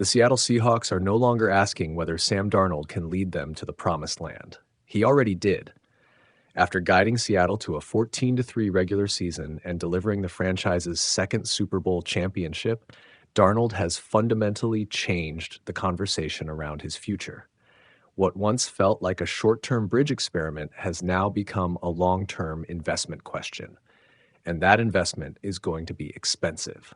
The Seattle Seahawks are no longer asking whether Sam Darnold can lead them to the promised land. He already did. After guiding Seattle to a 14-3 regular season and delivering the franchise's second Super Bowl championship, Darnold has fundamentally changed the conversation around his future. What once felt like a short-term bridge experiment has now become a long-term investment question, and that investment is going to be expensive.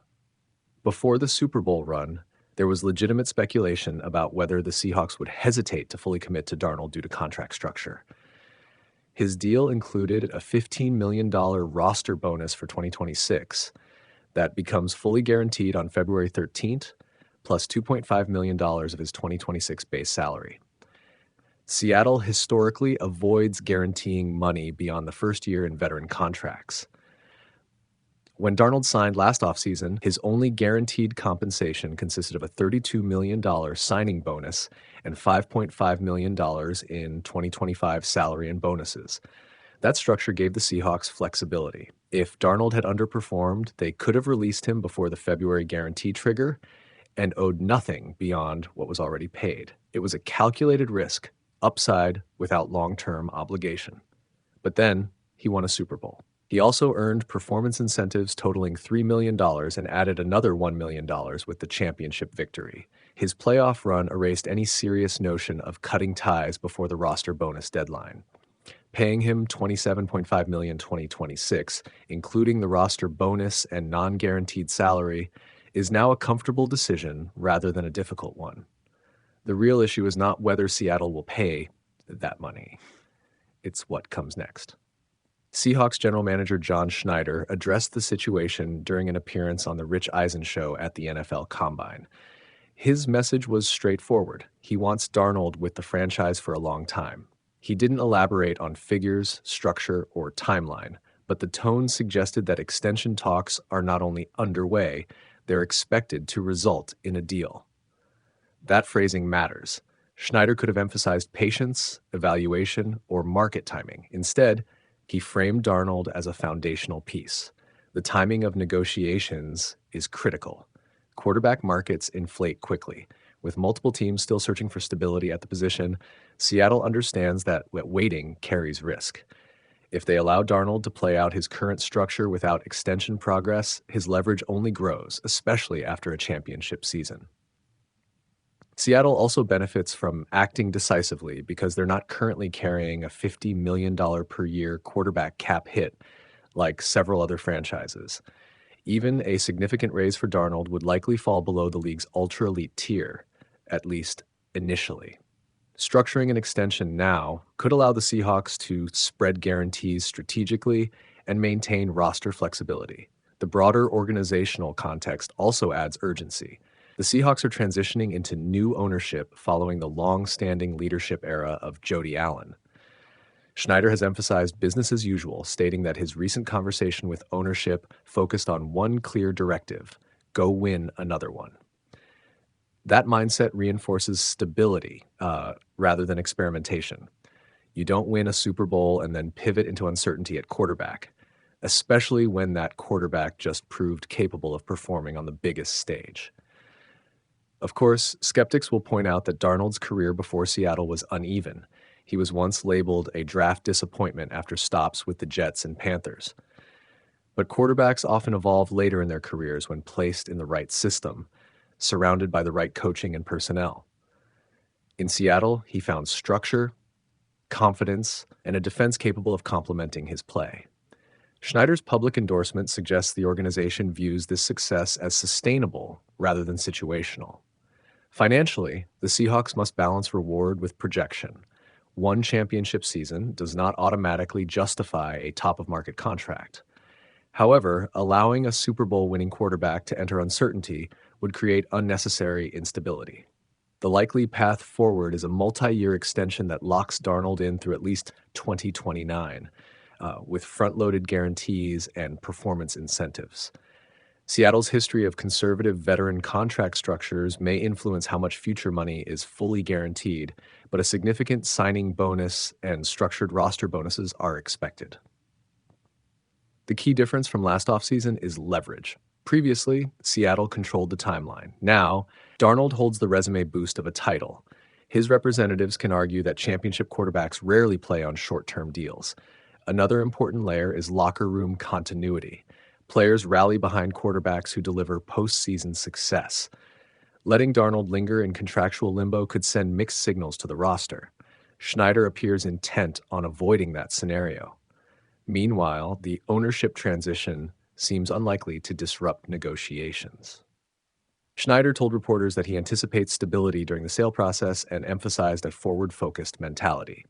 Before the Super Bowl run, there was legitimate speculation about whether the Seahawks would hesitate to fully commit to Darnold due to contract structure. His deal included a $15 million roster bonus for 2026 that becomes fully guaranteed on February 13th, plus $2.5 million of his 2026 base salary. Seattle historically avoids guaranteeing money beyond the first year in veteran contracts. When Darnold signed last offseason, his only guaranteed compensation consisted of a $32 million signing bonus and $5.5 million in 2025 salary and bonuses. That structure gave the Seahawks flexibility. If Darnold had underperformed, they could have released him before the February guarantee trigger and owed nothing beyond what was already paid. It was a calculated risk, upside without long-term obligation. But then he won a Super Bowl. He also earned performance incentives totaling $3 million and added another $1 million with the championship victory. His playoff run erased any serious notion of cutting ties before the roster bonus deadline. Paying him $27.5 million in 2026, including the roster bonus and non-guaranteed salary, is now a comfortable decision rather than a difficult one. The real issue is not whether Seattle will pay that money. It's what comes next. Seahawks general manager John Schneider addressed the situation during an appearance on the Rich Eisen show at the NFL Combine. His message was straightforward. He wants Darnold with the franchise for a long time. He didn't elaborate on figures, structure, or timeline, but the tone suggested that extension talks are not only underway, they're expected to result in a deal. That phrasing matters. Schneider could have emphasized patience, evaluation, or market timing. Instead, he framed Darnold as a foundational piece. The timing of negotiations is critical. Quarterback markets inflate quickly. With multiple teams still searching for stability at the position, Seattle understands that waiting carries risk. If they allow Darnold to play out his current structure without extension progress, his leverage only grows, especially after a championship season. Seattle also benefits from acting decisively because they're not currently carrying a $50 million per year quarterback cap hit like several other franchises. Even a significant raise for Darnold would likely fall below the league's ultra-elite tier, at least initially. Structuring an extension now could allow the Seahawks to spread guarantees strategically and maintain roster flexibility. The broader organizational context also adds urgency. The Seahawks are transitioning into new ownership following the long-standing leadership era of Jody Allen. Schneider has emphasized business as usual, stating that his recent conversation with ownership focused on one clear directive: go win another one. That mindset reinforces stability rather than experimentation. You don't win a Super Bowl and then pivot into uncertainty at quarterback, especially when that quarterback just proved capable of performing on the biggest stage. Of course, skeptics will point out that Darnold's career before Seattle was uneven. He was once labeled a draft disappointment after stops with the Jets and Panthers. But quarterbacks often evolve later in their careers when placed in the right system, surrounded by the right coaching and personnel. In Seattle, he found structure, confidence, and a defense capable of complementing his play. Schneider's public endorsement suggests the organization views this success as sustainable rather than situational. Financially, the Seahawks must balance reward with projection. One championship season does not automatically justify a top-of-market contract. However, allowing a Super Bowl winning quarterback to enter uncertainty would create unnecessary instability. The likely path forward is a multi-year extension that locks Darnold in through at least 2029, with front-loaded guarantees and performance incentives. Seattle's history of conservative veteran contract structures may influence how much future money is fully guaranteed, but a significant signing bonus and structured roster bonuses are expected. The key difference from last offseason is leverage. Previously, Seattle controlled the timeline. Now, Darnold holds the resume boost of a title. His representatives can argue that championship quarterbacks rarely play on short-term deals. Another important layer is locker room continuity. Players rally behind quarterbacks who deliver postseason success. Letting Darnold linger in contractual limbo could send mixed signals to the roster. Schneider appears intent on avoiding that scenario. Meanwhile, the ownership transition seems unlikely to disrupt negotiations. Schneider told reporters that he anticipates stability during the sale process and emphasized a forward-focused mentality.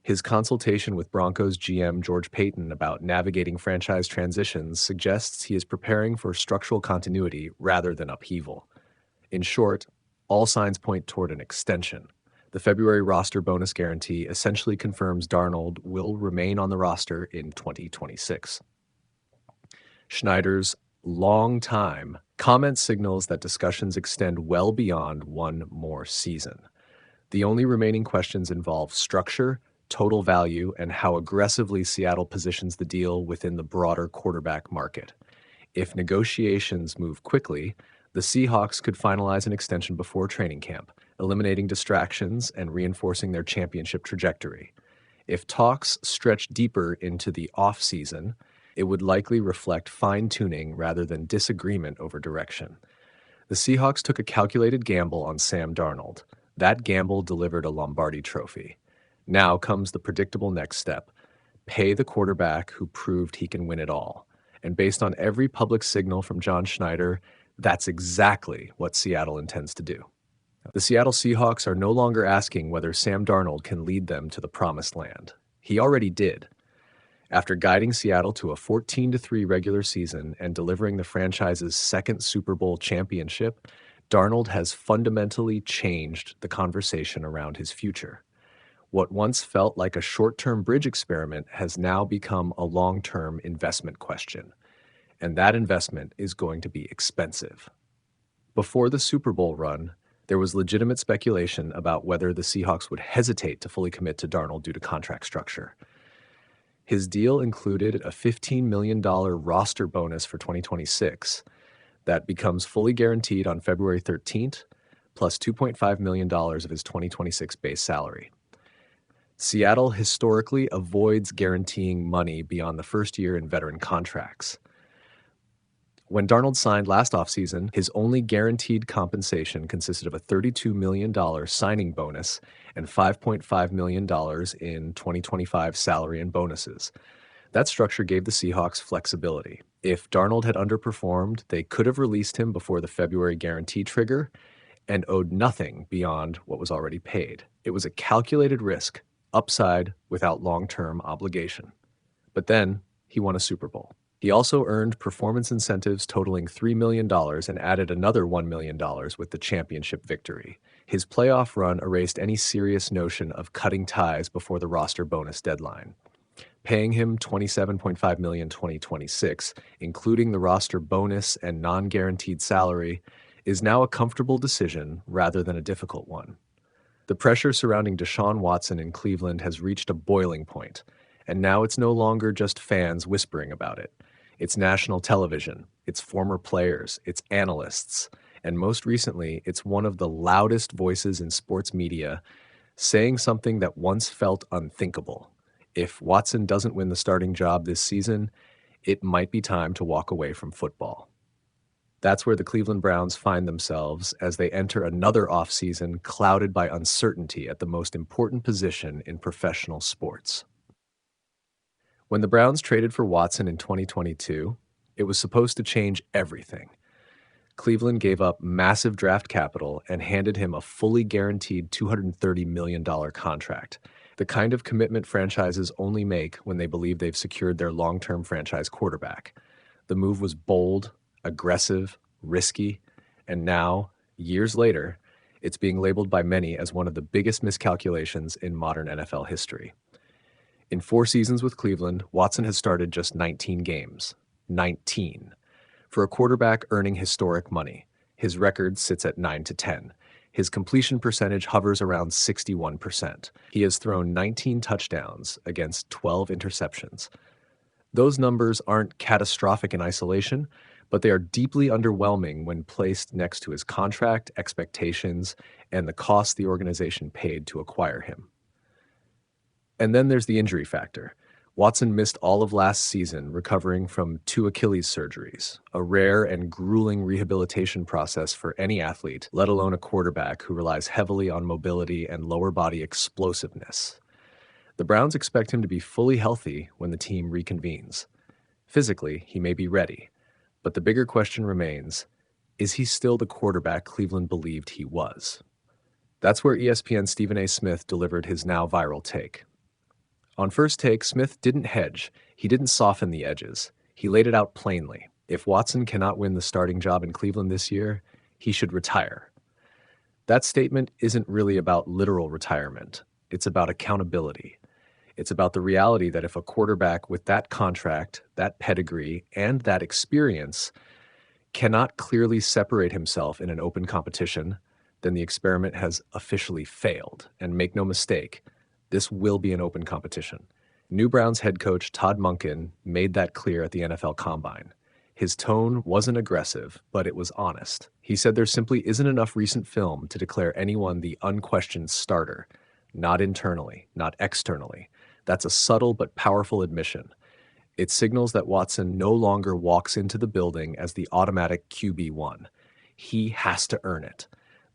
His consultation with Broncos GM George Paton about navigating franchise transitions suggests he is preparing for structural continuity rather than upheaval. In short, all signs point toward an extension. The February roster bonus guarantee essentially confirms Darnold will remain on the roster in 2026. Schneider's long-time comment signals that discussions extend well beyond one more season. The only remaining questions involve structure, total value, and how aggressively Seattle positions the deal within the broader quarterback market. If negotiations move quickly, the Seahawks could finalize an extension before training camp, eliminating distractions and reinforcing their championship trajectory. If talks stretch deeper into the offseason, it would likely reflect fine-tuning rather than disagreement over direction. The Seahawks took a calculated gamble on Sam Darnold. That gamble delivered a Lombardi trophy. Now comes the predictable next step: pay the quarterback who proved he can win it all. And based on every public signal from John Schneider, that's exactly what Seattle intends to do. The Seattle Seahawks are no longer asking whether Sam Darnold can lead them to the promised land. He already did. After guiding Seattle to a 14-3 regular season and delivering the franchise's second Super Bowl championship, Darnold has fundamentally changed the conversation around his future. What once felt like a short-term bridge experiment has now become a long-term investment question. And that investment is going to be expensive. Before the Super Bowl run, there was legitimate speculation about whether the Seahawks would hesitate to fully commit to Darnold due to contract structure. His deal included a $15 million roster bonus for 2026 that becomes fully guaranteed on February 13th, plus $2.5 million of his 2026 base salary. Seattle historically avoids guaranteeing money beyond the first year in veteran contracts. When Darnold signed last offseason, his only guaranteed compensation consisted of a $32 million signing bonus and $5.5 million in 2025 salary and bonuses. That structure gave the Seahawks flexibility. If Darnold had underperformed, they could have released him before the February guarantee trigger and owed nothing beyond what was already paid. It was a calculated risk, upside without long-term obligation. But then he won a Super Bowl. He also earned performance incentives totaling $3 million and added another $1 million with the championship victory. His playoff run erased any serious notion of cutting ties before the roster bonus deadline. Paying him $27.5 million in 2026, including the roster bonus and non-guaranteed salary, is now a comfortable decision rather than a difficult one. The pressure surrounding Deshaun Watson in Cleveland has reached a boiling point, and now it's no longer just fans whispering about it. It's national television, it's former players, it's analysts, and most recently, it's one of the loudest voices in sports media saying something that once felt unthinkable. If Watson doesn't win the starting job this season, it might be time to walk away from football. That's where the Cleveland Browns find themselves as they enter another offseason clouded by uncertainty at the most important position in professional sports. When the Browns traded for Watson in 2022, it was supposed to change everything. Cleveland gave up massive draft capital and handed him a fully guaranteed $230 million contract, the kind of commitment franchises only make when they believe they've secured their long-term franchise quarterback. The move was bold, aggressive, risky, and now, years later, it's being labeled by many as one of the biggest miscalculations in modern NFL history. In 4 seasons with Cleveland, Watson has started just 19 games. 19. For a quarterback earning historic money, his record sits at 9-10. His completion percentage hovers around 61%. He has thrown 19 touchdowns against 12 interceptions. Those numbers aren't catastrophic in isolation, but they are deeply underwhelming when placed next to his contract, expectations, and the cost the organization paid to acquire him. And then there's the injury factor. Watson missed all of last season recovering from 2 Achilles surgeries, a rare and grueling rehabilitation process for any athlete, let alone a quarterback who relies heavily on mobility and lower body explosiveness. The Browns expect him to be fully healthy when the team reconvenes. Physically, he may be ready, but the bigger question remains, is he still the quarterback Cleveland believed he was? That's where ESPN's Stephen A. Smith delivered his now viral take. On First Take, Smith didn't hedge. He didn't soften the edges. He laid it out plainly. If Watson cannot win the starting job in Cleveland this year, he should retire. That statement isn't really about literal retirement. It's about accountability. It's about the reality that if a quarterback with that contract, that pedigree, and that experience cannot clearly separate himself in an open competition, then the experiment has officially failed. And make no mistake, this will be an open competition. New Browns head coach Todd Monken made that clear at the NFL Combine. His tone wasn't aggressive, but it was honest. He said there simply isn't enough recent film to declare anyone the unquestioned starter. Not internally, not externally. That's a subtle but powerful admission. It signals that Watson no longer walks into the building as the automatic QB1. He has to earn it.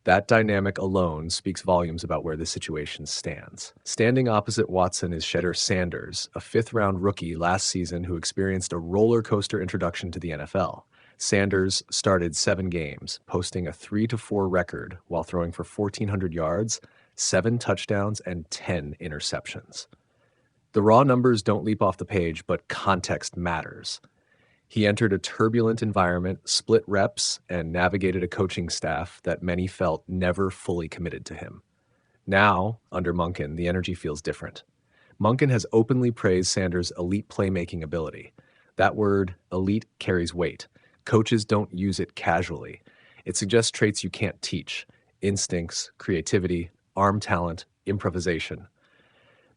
That dynamic alone speaks volumes about where the situation stands. Standing opposite Watson is Shedeur Sanders, a fifth-round rookie last season who experienced a roller coaster introduction to the NFL. Sanders started 7 games, posting a 3-4 record while throwing for 1,400 yards, 7 touchdowns, and 10 interceptions. The raw numbers don't leap off the page, but context matters. He entered a turbulent environment, split reps, and navigated a coaching staff that many felt never fully committed to him. Now, under Monken, the energy feels different. Monken has openly praised Sanders' elite playmaking ability. That word, elite, carries weight. Coaches don't use it casually. It suggests traits you can't teach: instincts, creativity, arm talent, improvisation.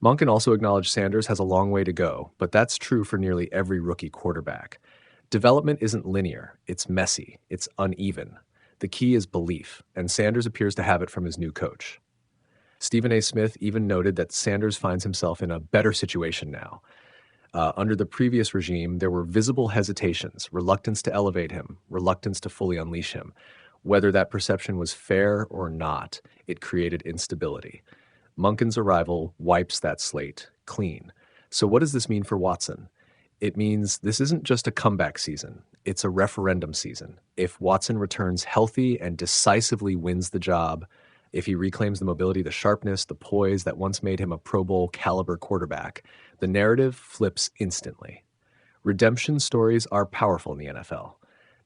Monken also acknowledged Sanders has a long way to go, but that's true for nearly every rookie quarterback. Development isn't linear, it's messy, it's uneven. The key is belief, and Sanders appears to have it from his new coach. Stephen A. Smith even noted that Sanders finds himself in a better situation now. Under the previous regime, there were visible hesitations, reluctance to elevate him, reluctance to fully unleash him. Whether that perception was fair or not, it created instability. Monken's arrival wipes that slate clean. So what does this mean for Watson? It means this isn't just a comeback season. It's a referendum season. If Watson returns healthy and decisively wins the job, if he reclaims the mobility, the sharpness, the poise that once made him a Pro Bowl caliber quarterback, the narrative flips instantly. Redemption stories are powerful in the NFL.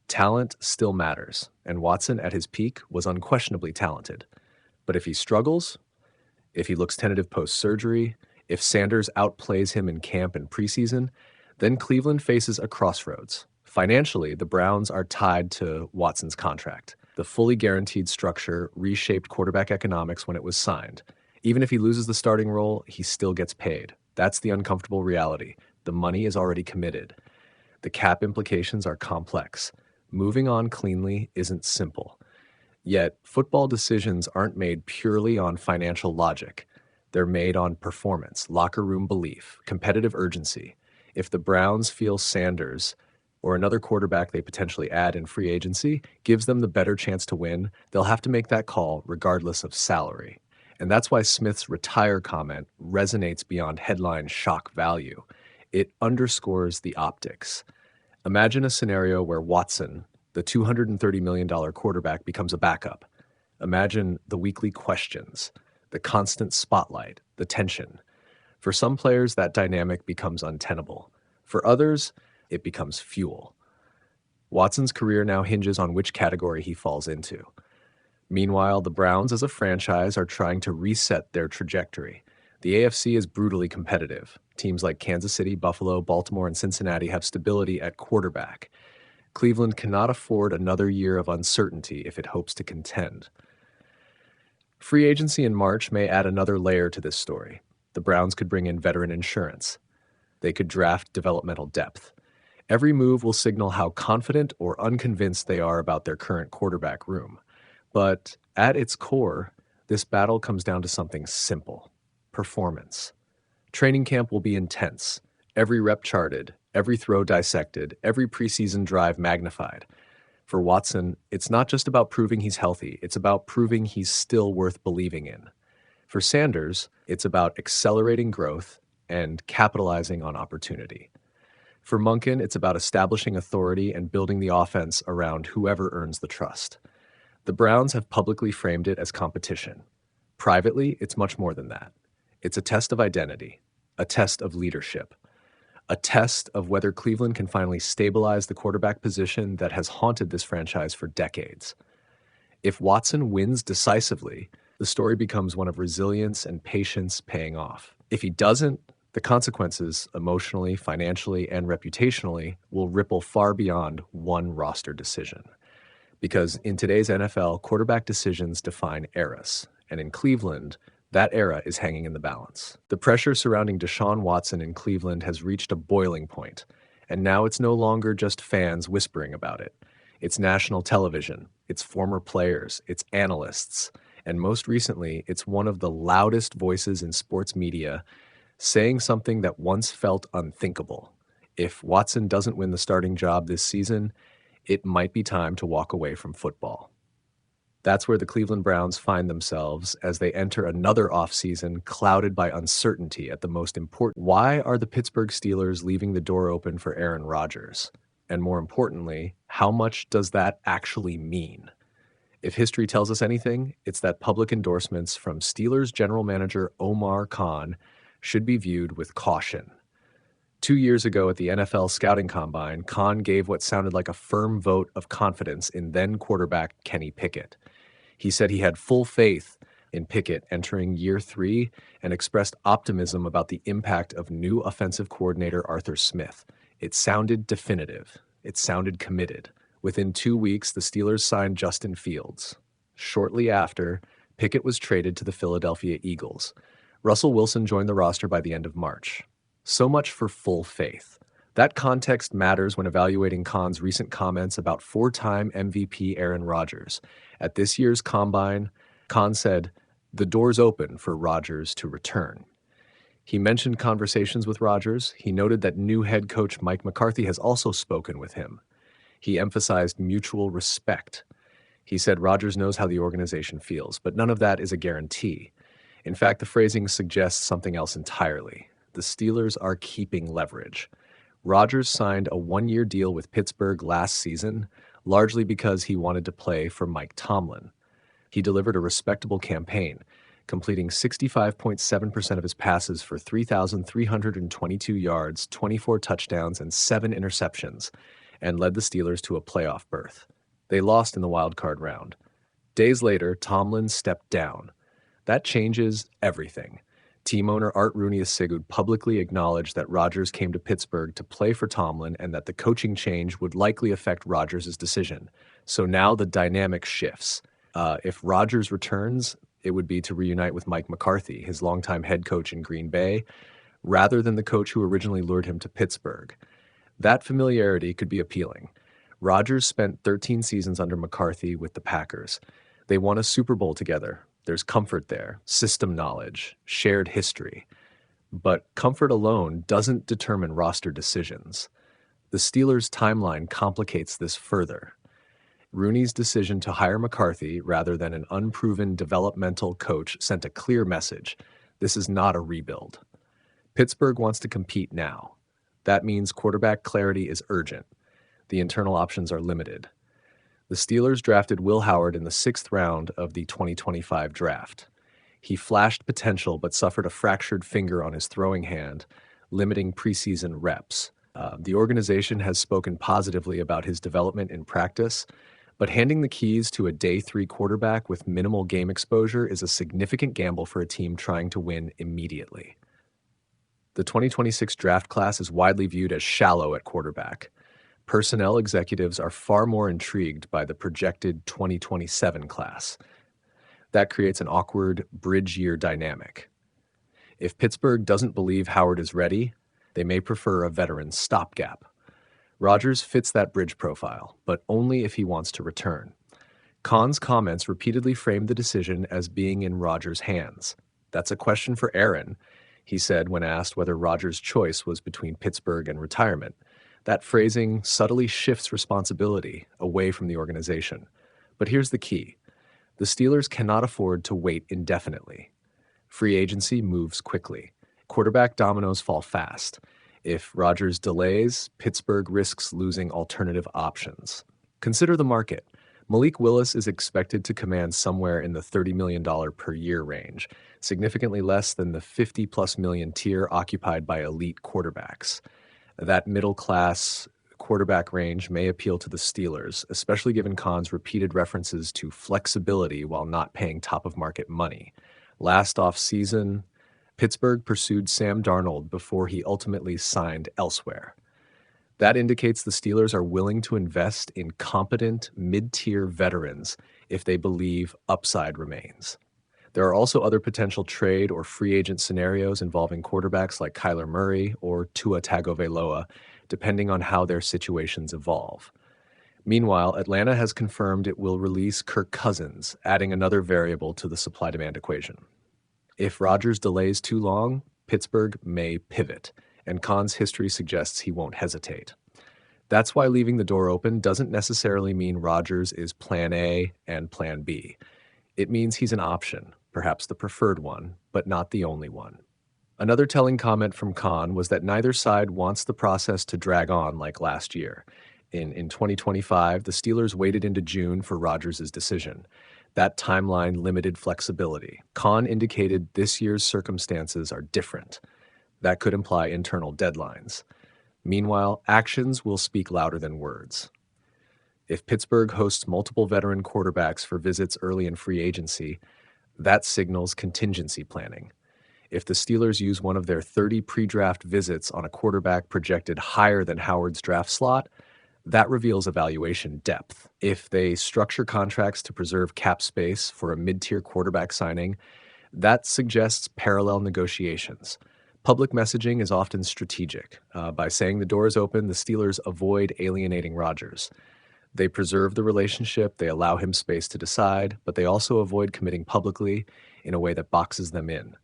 Talent still matters, and Watson at his peak was unquestionably talented. But if he struggles, if he looks tentative post-surgery, if Sanders outplays him in camp and preseason, then Cleveland faces a crossroads. Financially, the Browns are tied to Watson's contract. The fully guaranteed structure reshaped quarterback economics when it was signed. Even if he loses the starting role, he still gets paid. That's the uncomfortable reality. The money is already committed. The cap implications are complex. Moving on cleanly isn't simple. Yet, football decisions aren't made purely on financial logic. They're made on performance, locker room belief, competitive urgency. If the Browns feel Sanders, or another quarterback they potentially add in free agency, gives them the better chance to win, they'll have to make that call regardless of salary. And that's why Smith's retire comment resonates beyond headline shock value. It underscores the optics. Imagine a scenario where Watson, the $230 million quarterback, becomes a backup. Imagine the weekly questions, the constant spotlight, the tension. For some players, that dynamic becomes untenable. For others, it becomes fuel. Watson's career now hinges on which category he falls into. Meanwhile, the Browns as a franchise are trying to reset their trajectory. The AFC is brutally competitive. Teams like Kansas City, Buffalo, Baltimore, and Cincinnati have stability at quarterback. Cleveland cannot afford another year of uncertainty if it hopes to contend. Free agency in March may add another layer to this story. The Browns could bring in veteran insurance. They could draft developmental depth. Every move will signal how confident or unconvinced they are about their current quarterback room. But at its core, this battle comes down to something simple: performance. Training camp will be intense, every rep charted, every throw dissected, every preseason drive magnified. For Watson, it's not just about proving he's healthy, it's about proving he's still worth believing in. For Sanders, it's about accelerating growth and capitalizing on opportunity. For Monken, it's about establishing authority and building the offense around whoever earns the trust. The Browns have publicly framed it as competition. Privately, it's much more than that. It's a test of identity, a test of leadership, a test of whether Cleveland can finally stabilize the quarterback position that has haunted this franchise for decades. If Watson wins decisively, the story becomes one of resilience and patience paying off. If he doesn't, the consequences, emotionally, financially, and reputationally, will ripple far beyond one roster decision. Because in today's NFL, quarterback decisions define eras, and in Cleveland, that era is hanging in the balance. The pressure surrounding Deshaun Watson in Cleveland has reached a boiling point, and now it's no longer just fans whispering about it. It's national television, it's former players, it's analysts, and most recently, it's one of the loudest voices in sports media saying something that once felt unthinkable. If Watson doesn't win the starting job this season, it might be time to walk away from football. That's where the Cleveland Browns find themselves as they enter another offseason clouded by uncertainty at the most important. Why are the Pittsburgh Steelers leaving the door open for Aaron Rodgers? And more importantly, how much does that actually mean? If history tells us anything, it's that public endorsements from Steelers general manager Omar Khan should be viewed with caution. 2 years ago at the NFL Scouting Combine, Khan gave what sounded like a firm vote of confidence in then quarterback Kenny Pickett. He said he had full faith in Pickett entering year 3 and expressed optimism about the impact of new offensive coordinator Arthur Smith. It sounded definitive. It sounded committed. Within 2 weeks, the Steelers signed Justin Fields. Shortly after, Pickett was traded to the Philadelphia Eagles. Russell Wilson joined the roster by the end of March. So much for full faith. That context matters when evaluating Khan's recent comments about 4-time MVP Aaron Rodgers. At this year's Combine, Khan said, "The door's open for Rodgers to return." He mentioned conversations with Rodgers. He noted that new head coach Mike McCarthy has also spoken with him. He emphasized mutual respect. He said Rodgers knows how the organization feels, but none of that is a guarantee. In fact, the phrasing suggests something else entirely. The Steelers are keeping leverage. Rodgers signed a 1-year deal with Pittsburgh last season, largely because he wanted to play for Mike Tomlin. He delivered a respectable campaign, completing 65.7% of his passes for 3,322 yards, 24 touchdowns, and 7 interceptions, and led the Steelers to a playoff berth. They lost in the wild card round. Days later, Tomlin stepped down. That changes everything. Team owner Art Rooney-Sigurd publicly acknowledged that Rodgers came to Pittsburgh to play for Tomlin and that the coaching change would likely affect Rodgers' decision. So now the dynamic shifts. If Rodgers returns, it would be to reunite with Mike McCarthy, his longtime head coach in Green Bay, rather than the coach who originally lured him to Pittsburgh. That familiarity could be appealing. Rodgers spent 13 seasons under McCarthy with the Packers. They won a Super Bowl together. There's comfort there, system knowledge, shared history. But comfort alone doesn't determine roster decisions. The Steelers' timeline complicates this further. Rooney's decision to hire McCarthy rather than an unproven developmental coach sent a clear message. This is not a rebuild. Pittsburgh wants to compete now. That means quarterback clarity is urgent. The internal options are limited. The Steelers drafted Will Howard in the 6th round of the 2025 draft. He flashed potential but suffered a fractured finger on his throwing hand, limiting preseason reps. The organization has spoken positively about his development in practice, but handing the keys to a day 3 quarterback with minimal game exposure is a significant gamble for a team trying to win immediately. The 2026 draft class is widely viewed as shallow at quarterback. Personnel executives are far more intrigued by the projected 2027 class. That creates an awkward bridge year dynamic. If Pittsburgh doesn't believe Howard is ready, they may prefer a veteran stopgap. Rodgers fits that bridge profile, but only if he wants to return. Kahn's comments repeatedly framed the decision as being in Rodgers' hands. That's a question for Aaron, he said when asked whether Rodgers' choice was between Pittsburgh and retirement. That phrasing subtly shifts responsibility away from the organization. But here's the key. The Steelers cannot afford to wait indefinitely. Free agency moves quickly. Quarterback dominoes fall fast. If Rodgers delays, Pittsburgh risks losing alternative options. Consider the market. Malik Willis is expected to command somewhere in the $30 million per year range, significantly less than the $50+ million tier occupied by elite quarterbacks. That middle-class quarterback range may appeal to the Steelers, especially given Kahn's repeated references to flexibility while not paying top-of-market money. Last offseason, Pittsburgh pursued Sam Darnold before he ultimately signed elsewhere. That indicates the Steelers are willing to invest in competent, mid-tier veterans if they believe upside remains. There are also other potential trade or free agent scenarios involving quarterbacks like Kyler Murray or Tua Tagovailoa, depending on how their situations evolve. Meanwhile, Atlanta has confirmed it will release Kirk Cousins, adding another variable to the supply-demand equation. If Rodgers delays too long, Pittsburgh may pivot, and Kahn's history suggests he won't hesitate. That's why leaving the door open doesn't necessarily mean Rodgers is plan A and plan B. It means he's an option, perhaps the preferred one, but not the only one. Another telling comment from Kahn was that neither side wants the process to drag on like last year. In 2025, the Steelers waited into June for Rodgers' decision. That timeline limited flexibility. Kahn indicated this year's circumstances are different. That could imply internal deadlines. Meanwhile, actions will speak louder than words. If Pittsburgh hosts multiple veteran quarterbacks for visits early in free agency, that signals contingency planning. If the Steelers use one of their 30 pre-draft visits on a quarterback projected higher than Howard's draft slot, that reveals evaluation depth. If they structure contracts to preserve cap space for a mid-tier quarterback signing, that suggests parallel negotiations. Public messaging is often strategic. By saying the door is open, the Steelers avoid alienating Rodgers. They preserve the relationship, they allow him space to decide, but they also avoid committing publicly in a way that boxes them in.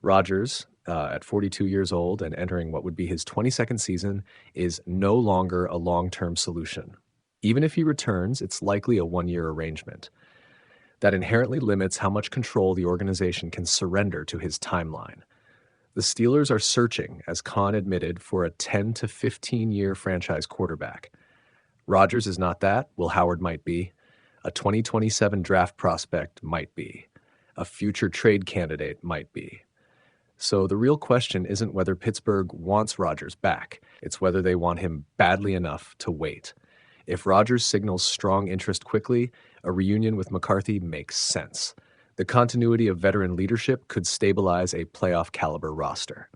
Rodgers, at 42 years old and entering what would be his 22nd season, is no longer a long-term solution. Even if he returns, it's likely a one-year arrangement. That inherently limits how much control the organization can surrender to his timeline. The Steelers are searching, as Kahn admitted, for a 10 to 15-year franchise quarterback. Rodgers is not that. Will Howard might be. A 2027 draft prospect might be. A future trade candidate might be. So the real question isn't whether Pittsburgh wants Rodgers back. It's whether they want him badly enough to wait. If Rodgers signals strong interest quickly, a reunion with McCarthy makes sense. The continuity of veteran leadership could stabilize a playoff-caliber roster.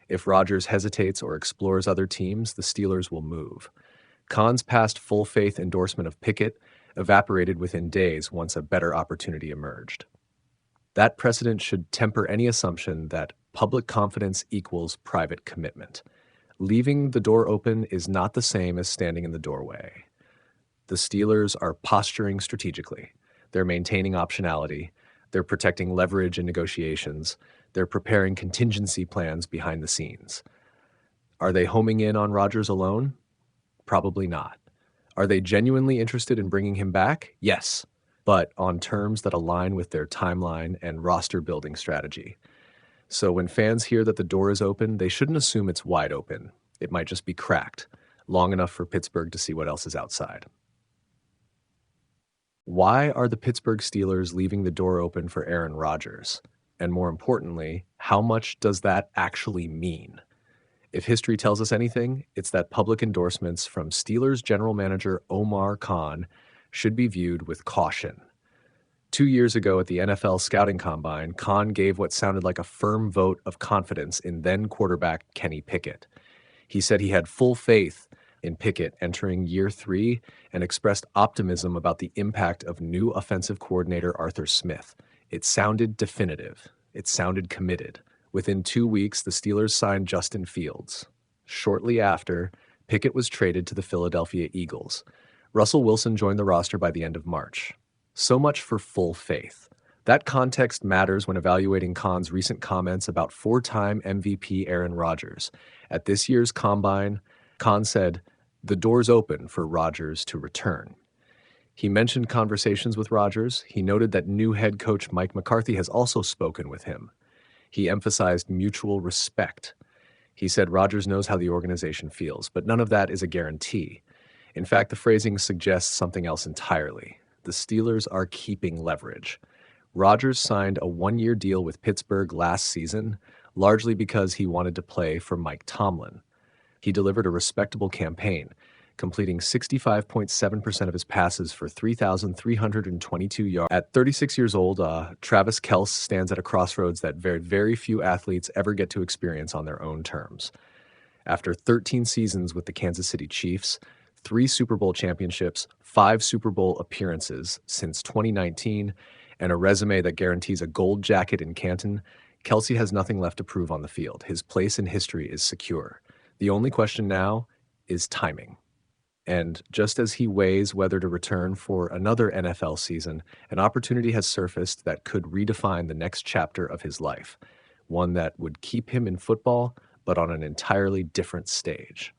If Rodgers hesitates or explores other teams, the Steelers will move. Kahn's past full-faith endorsement of Pickett evaporated within days once a better opportunity emerged. That precedent should temper any assumption that public confidence equals private commitment. Leaving the door open is not the same as standing in the doorway. The Steelers are posturing strategically. They're maintaining optionality. They're protecting leverage in negotiations. They're preparing contingency plans behind the scenes. Are they homing in on Rodgers alone? Probably not. Are they genuinely interested in bringing him back? Yes, but on terms that align with their timeline and roster-building strategy. So when fans hear that the door is open, they shouldn't assume it's wide open. It might just be cracked, long enough for Pittsburgh to see what else is outside. Why are the Pittsburgh Steelers leaving the door open for Aaron Rodgers? And more importantly, how much does that actually mean? If history tells us anything, it's that public endorsements from Steelers general manager Omar Khan should be viewed with caution. 2 years ago at the NFL Scouting Combine, Khan gave what sounded like a firm vote of confidence in then quarterback Kenny Pickett. He said he had full faith in Pickett entering year 3 and expressed optimism about the impact of new offensive coordinator Arthur Smith. It sounded definitive. It sounded committed. Within 2 weeks, the Steelers signed Justin Fields. Shortly after, Pickett was traded to the Philadelphia Eagles. Russell Wilson joined the roster by the end of March. So much for full faith. That context matters when evaluating Khan's recent comments about four-time MVP Aaron Rodgers. At this year's Combine, Khan said, "The door's open for Rodgers to return." He mentioned conversations with Rodgers. He noted that new head coach Mike McCarthy has also spoken with him. He emphasized mutual respect. He said Rodgers knows how the organization feels, but none of that is a guarantee. In fact, the phrasing suggests something else entirely. The Steelers are keeping leverage. Rodgers signed a one-year deal with Pittsburgh last season, largely because he wanted to play for Mike Tomlin. He delivered a respectable campaign, completing 65.7% of his passes for 3,322 yards. At 36 years old, Travis Kelce stands at a crossroads that very few athletes ever get to experience on their own terms. After 13 seasons with the Kansas City Chiefs, 3 Super Bowl championships, 5 Super Bowl appearances since 2019, and a resume that guarantees a gold jacket in Canton, Kelce has nothing left to prove on the field. His place in history is secure. The only question now is timing. And just as he weighs whether to return for another NFL season, an opportunity has surfaced that could redefine the next chapter of his life, one that would keep him in football, but on an entirely different stage.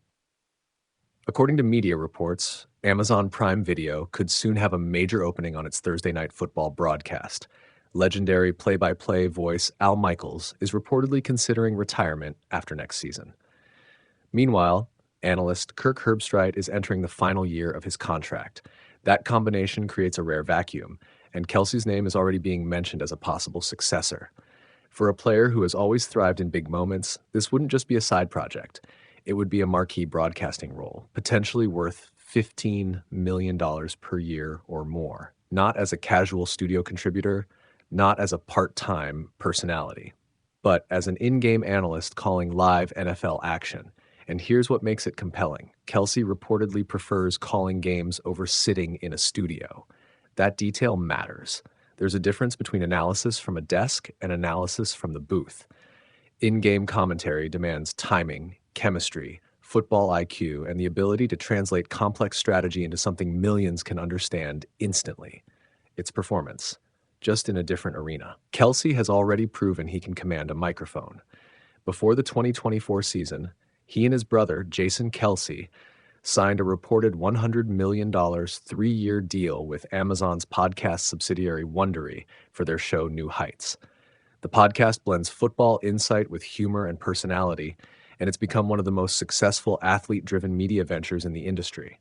According to media reports, Amazon Prime Video could soon have a major opening on its Thursday Night Football broadcast. Legendary play-by-play voice Al Michaels is reportedly considering retirement after next season. Meanwhile, analyst Kirk Herbstreit is entering the final year of his contract. That combination creates a rare vacuum, and Kelce's name is already being mentioned as a possible successor. For a player who has always thrived in big moments, this wouldn't just be a side project. It would be a marquee broadcasting role, potentially worth $15 million per year or more, not as a casual studio contributor, not as a part-time personality, but as an in-game analyst calling live NFL action. And here's what makes it compelling. Kelce reportedly prefers calling games over sitting in a studio. That detail matters. There's a difference between analysis from a desk and analysis from the booth. In-game commentary demands timing, chemistry, football IQ, and the ability to translate complex strategy into something millions can understand instantly. It's performance, just in a different arena. Kelce has already proven he can command a microphone. Before the 2024 season, he and his brother, Jason Kelce, signed a reported $100 million 3-year deal with Amazon's podcast subsidiary Wondery for their show New Heights. The podcast blends football insight with humor and personality, and it's become one of the most successful athlete-driven media ventures in the industry.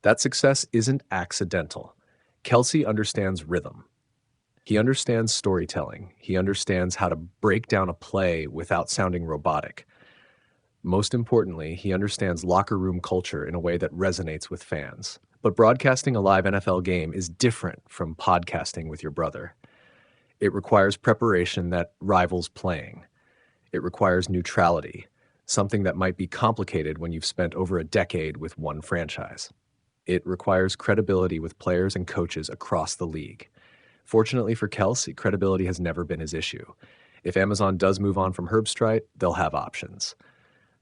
That success isn't accidental. Kelce understands rhythm. He understands storytelling. He understands how to break down a play without sounding robotic. Most importantly, he understands locker room culture in a way that resonates with fans. But broadcasting a live NFL game is different from podcasting with your brother. It requires preparation that rivals playing. It requires neutrality, something that might be complicated when you've spent over a decade with one franchise. It requires credibility with players and coaches across the league. Fortunately for Kelce, credibility has never been his issue. If Amazon does move on from Herbstreit, they'll have options.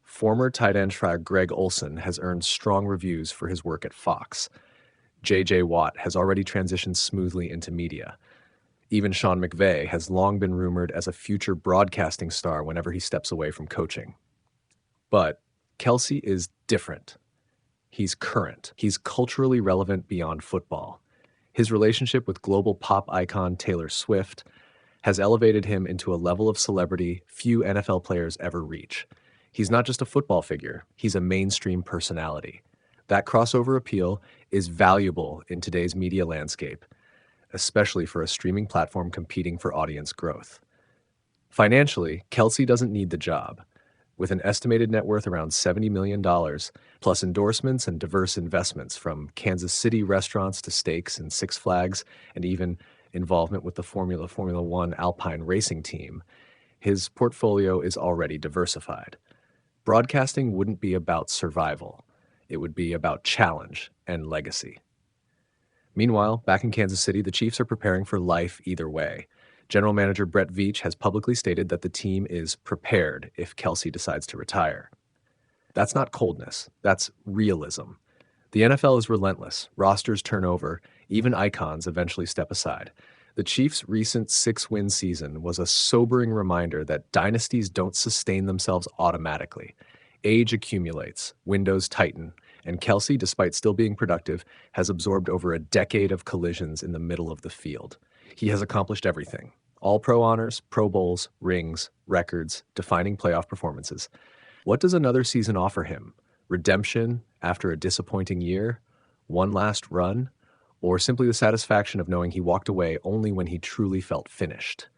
Former tight end Greg Olsen has earned strong reviews for his work at Fox. J.J. Watt has already transitioned smoothly into media. Even Sean McVay has long been rumored as a future broadcasting star whenever he steps away from coaching. But Kelce is different. He's current. He's culturally relevant beyond football. His relationship with global pop icon Taylor Swift has elevated him into a level of celebrity few NFL players ever reach. He's not just a football figure, he's a mainstream personality. That crossover appeal is valuable in today's media landscape, especially for a streaming platform competing for audience growth. Financially, Kelce doesn't need the job. With an estimated net worth around $70 million, plus endorsements and diverse investments from Kansas City restaurants to stakes in Six Flags, and even involvement with the Formula One Alpine racing team, his portfolio is already diversified. Broadcasting wouldn't be about survival. It would be about challenge and legacy. Meanwhile, back in Kansas City, the Chiefs are preparing for life either way. General Manager Brett Veach has publicly stated that the team is prepared if Kelce decides to retire. That's not coldness, that's realism. The NFL is relentless. Rosters turn over, even icons eventually step aside. The Chiefs' recent 6-win season was a sobering reminder that dynasties don't sustain themselves automatically. Age accumulates, windows tighten, and Kelce, despite still being productive, has absorbed over a decade of collisions in the middle of the field. He has accomplished everything: All-Pro honors, Pro Bowls, rings, records, defining playoff performances. What does another season offer him? Redemption after a disappointing year? One last run? Or simply the satisfaction of knowing he walked away only when he truly felt finished?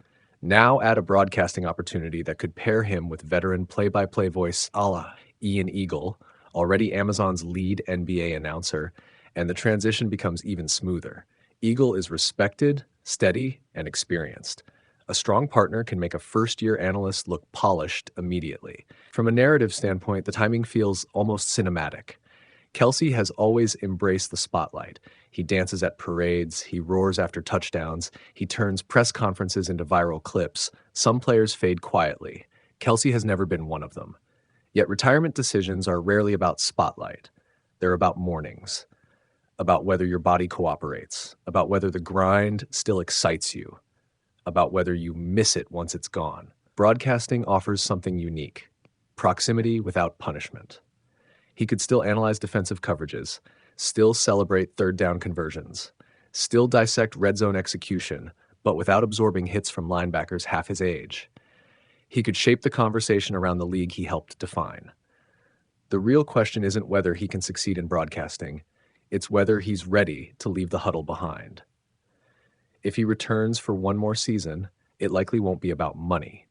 Now add a broadcasting opportunity that could pair him with veteran play-by-play voice a la Ian Eagle, already Amazon's lead NBA announcer, and the transition becomes even smoother. Eagle is respected, steady, and experienced. A strong partner can make a first-year analyst look polished immediately. From a narrative standpoint, the timing feels almost cinematic. Kelce has always embraced the spotlight. He dances at parades, he roars after touchdowns, he turns press conferences into viral clips. Some players fade quietly. Kelce has never been one of them. Yet retirement decisions are rarely about spotlight. They're about mornings, about whether your body cooperates, about whether the grind still excites you, about whether you miss it once it's gone. Broadcasting offers something unique: proximity without punishment. He could still analyze defensive coverages, still celebrate third down conversions, still dissect red zone execution, but without absorbing hits from linebackers half his age. He could shape the conversation around the league he helped define. The real question isn't whether he can succeed in broadcasting, it's whether he's ready to leave the huddle behind. If he returns for one more season, it likely won't be about money.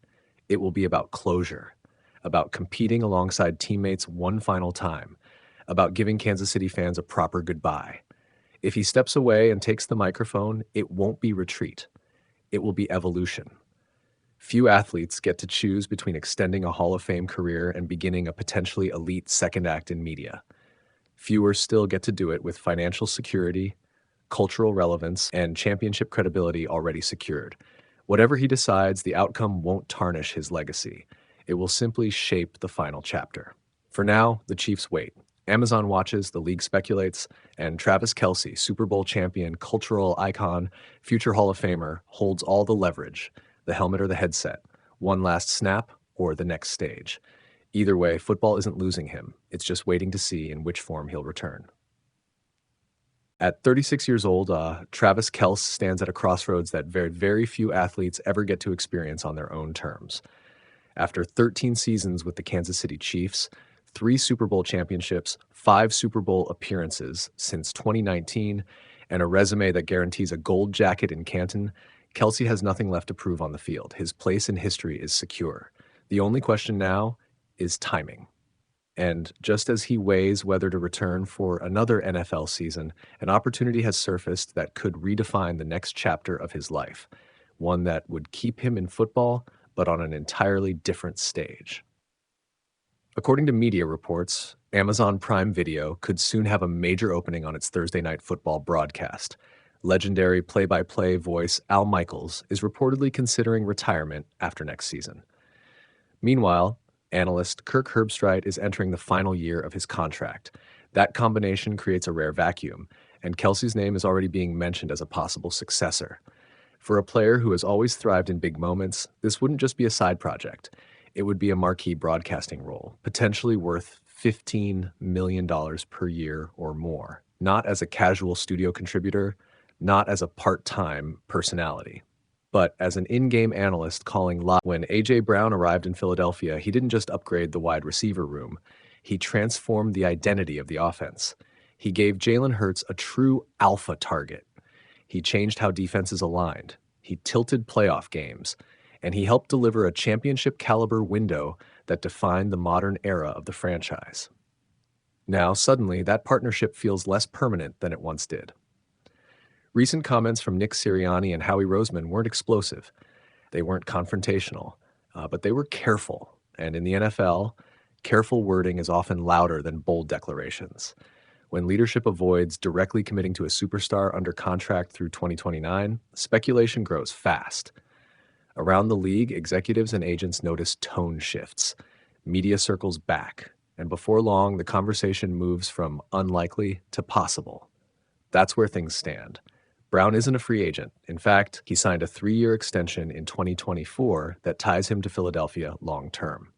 It will be about closure, about competing alongside teammates one final time, about giving Kansas City fans a proper goodbye. If he steps away and takes the microphone, it won't be retreat. It will be evolution. Few athletes get to choose between extending a Hall of Fame career and beginning a potentially elite second act in media. Fewer still get to do it with financial security, cultural relevance, and championship credibility already secured. Whatever he decides, the outcome won't tarnish his legacy. It will simply shape the final chapter. For now, the Chiefs wait. Amazon watches, the league speculates, and Travis Kelce, Super Bowl champion, cultural icon, future Hall of Famer, holds all the leverage: the helmet or the headset, one last snap or the next stage. Either way, football isn't losing him. It's just waiting to see in which form he'll return. At 36 years old, Travis Kelce stands at a crossroads that very few athletes ever get to experience on their own terms. After 13 seasons with the Kansas City Chiefs, 3 Super Bowl championships, 5 Super Bowl appearances since 2019, and a resume that guarantees a gold jacket in Canton, Kelce has nothing left to prove on the field. His place in history is secure. The only question now is timing. And just as he weighs whether to return for another NFL season, an opportunity has surfaced that could redefine the next chapter of his life, one that would keep him in football, but on an entirely different stage. According to media reports, Amazon Prime Video could soon have a major opening on its Thursday Night Football broadcast. Legendary play-by-play voice Al Michaels is reportedly considering retirement after next season. Meanwhile, analyst Kirk Herbstreit is entering the final year of his contract. That combination creates a rare vacuum, and Kelce's name is already being mentioned as a possible successor. For a player who has always thrived in big moments, this wouldn't just be a side project. It would be a marquee broadcasting role, potentially worth $15 million per year or more. Not as a casual studio contributor, not as a part-time personality, but as an in-game analyst calling live. When A.J. Brown arrived in Philadelphia, he didn't just upgrade the wide receiver room. He transformed the identity of the offense. He gave Jalen Hurts a true alpha target. He changed how defenses aligned. He tilted playoff games. And he helped deliver a championship-caliber window that defined the modern era of the franchise. Now, suddenly, that partnership feels less permanent than it once did. Recent comments from Nick Sirianni and Howie Roseman weren't explosive. They weren't confrontational, but they were careful. And in the NFL, careful wording is often louder than bold declarations. When leadership avoids directly committing to a superstar under contract through 2029, speculation grows fast. Around the league, executives and agents notice tone shifts. Media circles back. And before long, the conversation moves from unlikely to possible. That's where things stand. Brown isn't a free agent. In fact, he signed a 3-year extension in 2024 that ties him to Philadelphia long term.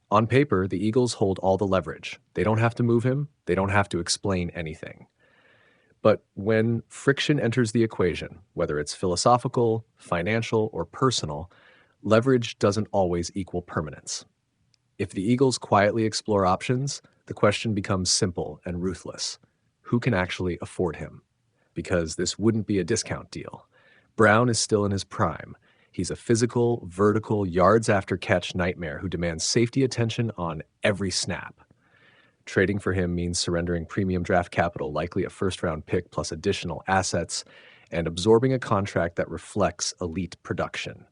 On paper, the Eagles hold all the leverage. They don't have to move him. They don't have to explain anything. But when friction enters the equation, whether it's philosophical, financial, or personal, leverage doesn't always equal permanence. If the Eagles quietly explore options, the question becomes simple and ruthless. Who can actually afford him? Because this wouldn't be a discount deal. Brown is still in his prime. He's a physical, vertical, yards after catch nightmare who demands safety attention on every snap. Trading for him means surrendering premium draft capital, likely a first-round pick plus additional assets, and absorbing a contract that reflects elite production.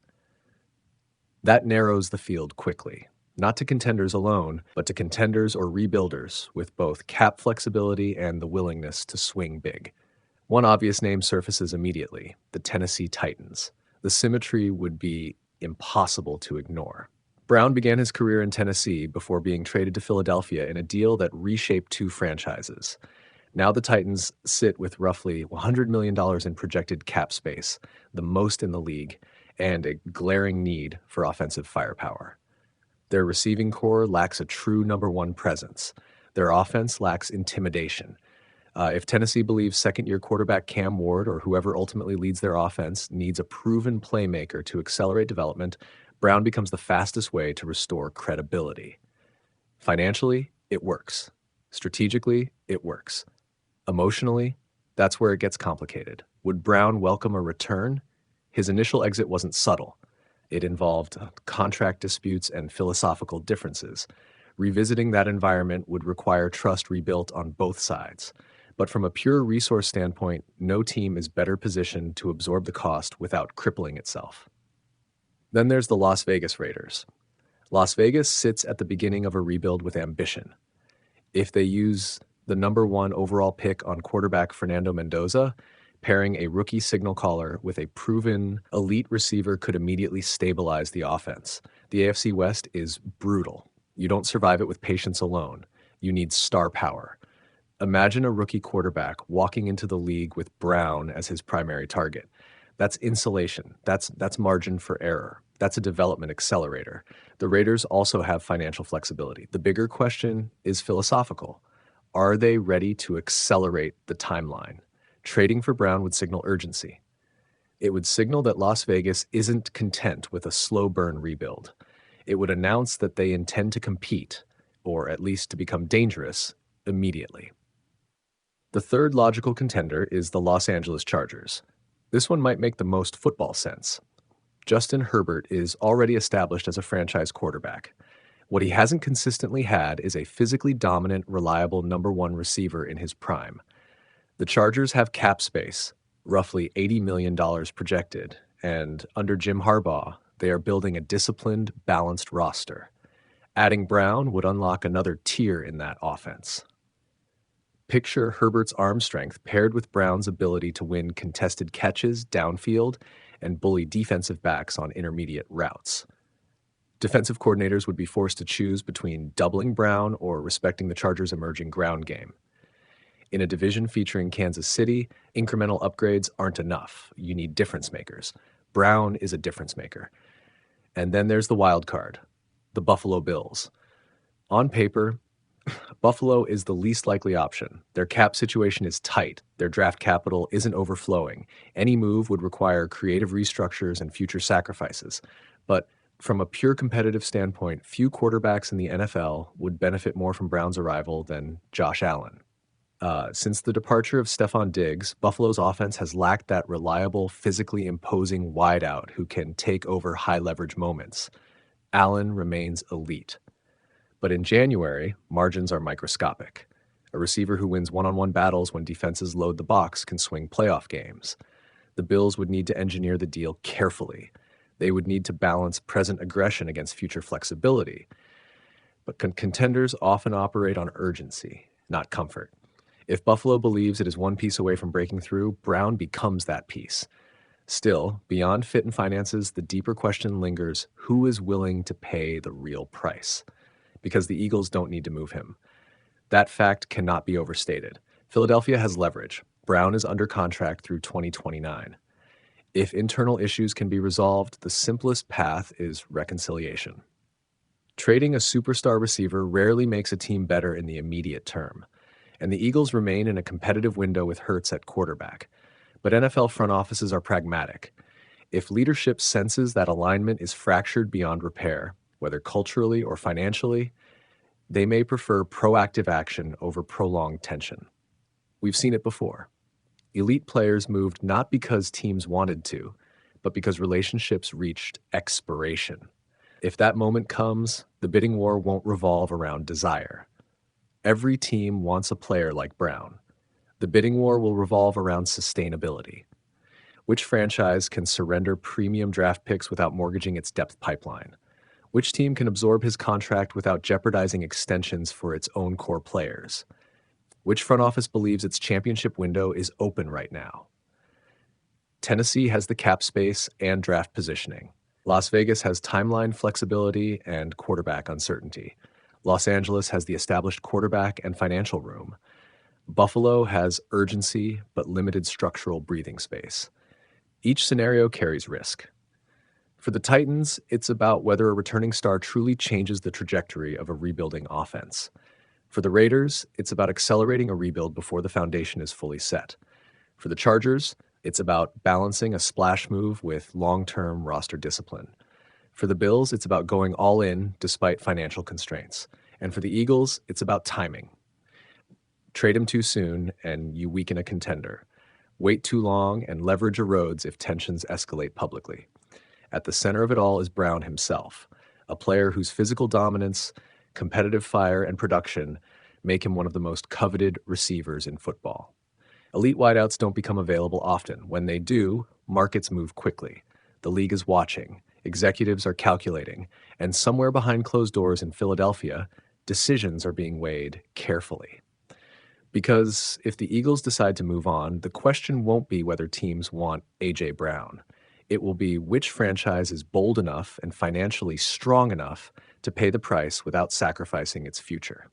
That narrows the field quickly, not to contenders alone, but to contenders or rebuilders with both cap flexibility and the willingness to swing big. One obvious name surfaces immediately: the Tennessee Titans. The symmetry would be impossible to ignore. Brown began his career in Tennessee before being traded to Philadelphia in a deal that reshaped two franchises. Now the Titans sit with roughly $100 million in projected cap space, the most in the league, and a glaring need for offensive firepower. Their receiving core lacks a true number one presence. Their offense lacks intimidation. If Tennessee believes second-year quarterback Cam Ward, or whoever ultimately leads their offense, needs a proven playmaker to accelerate development, Brown becomes the fastest way to restore credibility. Financially, it works. Strategically, it works. Emotionally, that's where it gets complicated. Would Brown welcome a return? His initial exit wasn't subtle. It involved contract disputes and philosophical differences. Revisiting that environment would require trust rebuilt on both sides. But from a pure resource standpoint, no team is better positioned to absorb the cost without crippling itself. Then there's the Las Vegas Raiders. Las Vegas sits at the beginning of a rebuild with ambition. If they use the number one overall pick on quarterback Fernando Mendoza, pairing a rookie signal caller with a proven elite receiver could immediately stabilize the offense. The AFC West is brutal. You don't survive it with patience alone. You need star power. Imagine a rookie quarterback walking into the league with Brown as his primary target. That's insulation. That's margin for error. That's a development accelerator. The Raiders also have financial flexibility. The bigger question is philosophical. Are they ready to accelerate the timeline? Trading for Brown would signal urgency. It would signal that Las Vegas isn't content with a slow burn rebuild. It would announce that they intend to compete, or at least to become dangerous, immediately. The third logical contender is the Los Angeles Chargers. This one might make the most football sense. Justin Herbert is already established as a franchise quarterback. What he hasn't consistently had is a physically dominant, reliable number one receiver in his prime. The Chargers have cap space, roughly $80 million projected, and under Jim Harbaugh, they are building a disciplined, balanced roster. Adding Brown would unlock another tier in that offense. Picture Herbert's arm strength paired with Brown's ability to win contested catches downfield and bully defensive backs on intermediate routes. Defensive coordinators would be forced to choose between doubling Brown or respecting the Chargers' emerging ground game. In a division featuring Kansas City, incremental upgrades aren't enough. You need difference makers. Brown is a difference maker. And then there's the wild card, the Buffalo Bills. On paper, Buffalo is the least likely option. Their cap situation is tight. Their draft capital isn't overflowing. Any move would require creative restructures and future sacrifices. But from a pure competitive standpoint, few quarterbacks in the NFL would benefit more from Brown's arrival than Josh Allen. Since the departure of Stephon Diggs, Buffalo's offense has lacked that reliable, physically imposing wideout who can take over high-leverage moments. Allen remains elite. But in January, margins are microscopic. A receiver who wins one-on-one battles when defenses load the box can swing playoff games. The Bills would need to engineer the deal carefully. They would need to balance present aggression against future flexibility. But contenders often operate on urgency, not comfort. If Buffalo believes it is one piece away from breaking through, Brown becomes that piece. Still, beyond fit and finances, the deeper question lingers: who is willing to pay the real price? because the Eagles don't need to move him. That fact cannot be overstated. Philadelphia has leverage. Brown is under contract through 2029. If internal issues can be resolved, the simplest path is reconciliation. Trading a superstar receiver rarely makes a team better in the immediate term, and the Eagles remain in a competitive window with Hurts at quarterback. But NFL front offices are pragmatic. If leadership senses that alignment is fractured beyond repair, whether culturally or financially, they may prefer proactive action over prolonged tension. We've seen it before. Elite players moved not because teams wanted to, but because relationships reached expiration. If that moment comes, the bidding war won't revolve around desire. Every team wants a player like Brown. The bidding war will revolve around sustainability. Which franchise can surrender premium draft picks without mortgaging its depth pipeline? Which team can absorb his contract without jeopardizing extensions for its own core players? Which front office believes its championship window is open right now? Tennessee has the cap space and draft positioning. Las Vegas has timeline flexibility and quarterback uncertainty. Los Angeles has the established quarterback and financial room. Buffalo has urgency but limited structural breathing space. Each scenario carries risk. For the Titans, it's about whether a returning star truly changes the trajectory of a rebuilding offense. For the Raiders, it's about accelerating a rebuild before the foundation is fully set. For the Chargers, it's about balancing a splash move with long-term roster discipline. For the Bills, it's about going all in despite financial constraints. And for the Eagles, it's about timing. Trade him too soon and you weaken a contender. Wait too long and leverage erodes if tensions escalate publicly. At the center of it all is Brown himself, a player whose physical dominance, competitive fire, and production make him one of the most coveted receivers in football. Elite wideouts don't become available often. When they do, markets move quickly. The league is watching, executives are calculating, and somewhere behind closed doors in Philadelphia, decisions are being weighed carefully. Because if the Eagles decide to move on, the question won't be whether teams want A.J. Brown. It will be which franchise is bold enough and financially strong enough to pay the price without sacrificing its future.